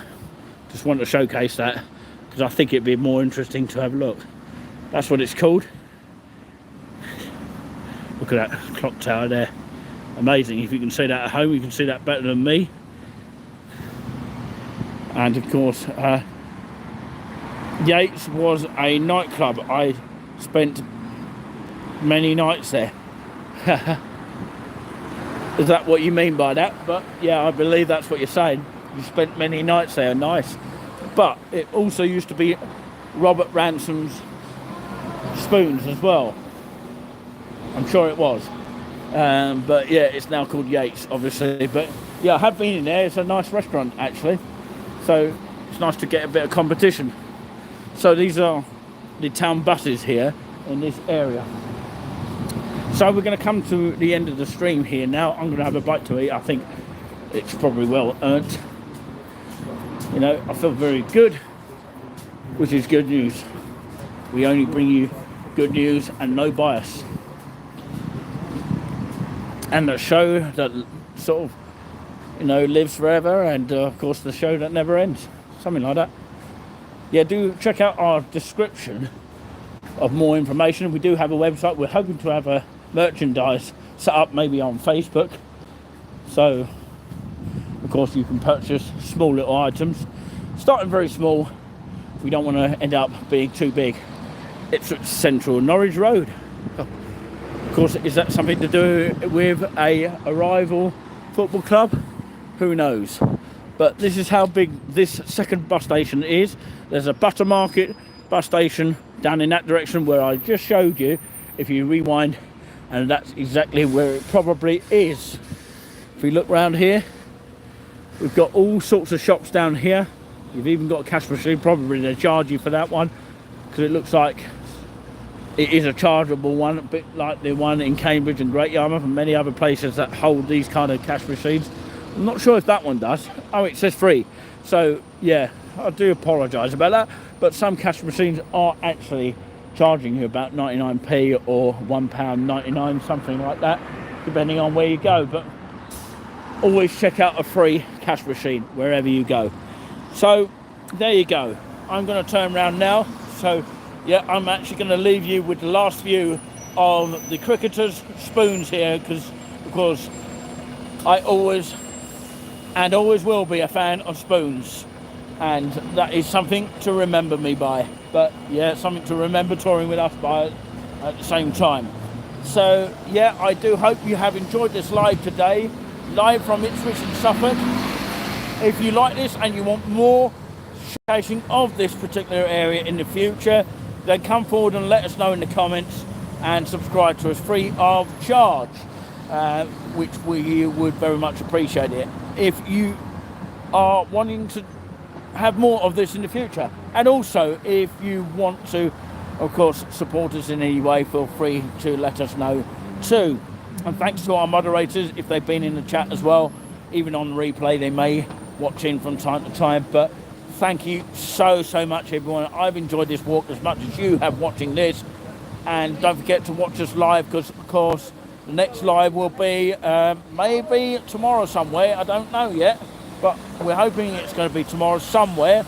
Just wanted to showcase that because I think it'd be more interesting to have a look. That's what it's called. Look at that clock tower there. Amazing. If you can see that at home, you can see that better than me. And of course, Yates was a nightclub. I spent many nights there. Is that what you mean by that? But yeah, I believe that's what you're saying. You spent many nights there, nice. But it also used to be Robert Ransom's Spoons as well. I'm sure it was. But yeah, it's now called Yates, obviously. But yeah, I have been in there. It's a nice restaurant, actually. So it's nice to get a bit of competition. So these are the town buses here in this area. So we're going to come to the end of the stream here now. I'm going to have a bite to eat. I think it's probably well earned. You know, I feel very good, which is good news. We only bring you good news and no bias. And the show that sort of, you know, lives forever, and of course the show that never ends. Something like that. Yeah, do check out our description of more information. We do have a website. We're hoping to have a merchandise set up maybe on Facebook. So, of course, you can purchase small little items. Starting very small. We don't want to end up being too big. Ipswich Central, Norwich Road. Of course, is that something to do with a rival football club? Who knows? But this is how big this second bus station is. There's a Buttermarket bus station down in that direction where I just showed you. If you rewind, and that's exactly where it probably is. If we look around here, we've got all sorts of shops down here. You've even got a cash machine. Probably they charge you for that one because it looks like it is a chargeable one, a bit like the one in Cambridge and Great Yarmouth and many other places that hold these kind of cash machines. I'm not sure if that one does. Oh, it says free. So yeah, I do apologise about that. But some cash machines are actually charging you about 99p or £1.99, something like that, depending on where you go. But always check out a free cash machine wherever you go. So there you go. I'm going to turn around now. So yeah, I'm actually going to leave you with the last view of the cricketers' spoons here, because of course I always will be a fan of spoons, and that is something to remember me by. But yeah, something to remember touring with us by at the same time. So yeah, I do hope you have enjoyed this live today, live from Ipswich in Suffolk. If you like this and you want more showcasing of this particular area in the future, then come forward and let us know in the comments, and subscribe to us free of charge, which we would very much appreciate it. If you are wanting to have more of this in the future, and also if you want to, of course, support us in any way, feel free to let us know too. And thanks to our moderators, if they've been in the chat as well, even on replay they may watch in from time to time. But thank you so much, everyone. I've enjoyed this walk as much as you have watching this. And don't forget to watch us live, because of course the next live will be maybe tomorrow somewhere. I don't know yet, but we're hoping it's going to be tomorrow somewhere.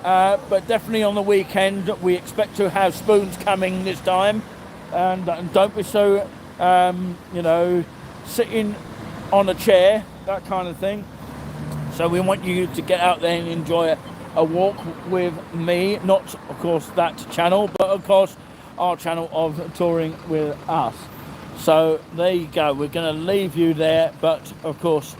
But definitely on the weekend we expect to have spoons coming this time. And don't be so you know, sitting on a chair, that kind of thing. So we want you to get out there and enjoy a walk with me, not of course that channel, but of course our channel of touring with us. So there you go, we're going to leave you there. But of course,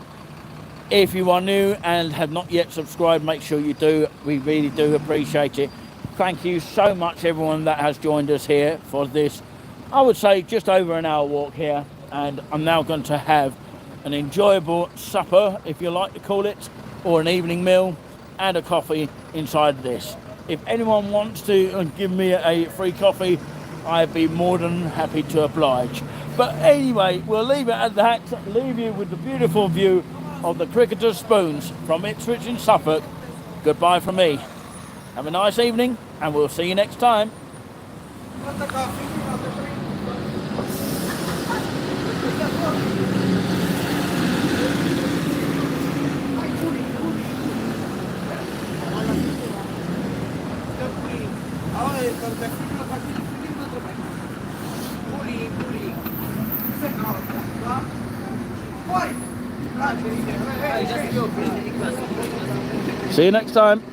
if you are new and have not yet subscribed, make sure you do. We really do appreciate it. Thank you so much, everyone that has joined us here for this, I would say, just over an hour walk here. And I'm now going to have an enjoyable supper, if you like to call it, or an evening meal, and a coffee inside this. If anyone wants to give me a free coffee, I'd be more than happy to oblige. But anyway, we'll leave it at that. Leave you with the beautiful view of the cricketers' spoons from Ipswich in Suffolk. Goodbye from me. Have a nice evening, and we'll see you next time. See you next time.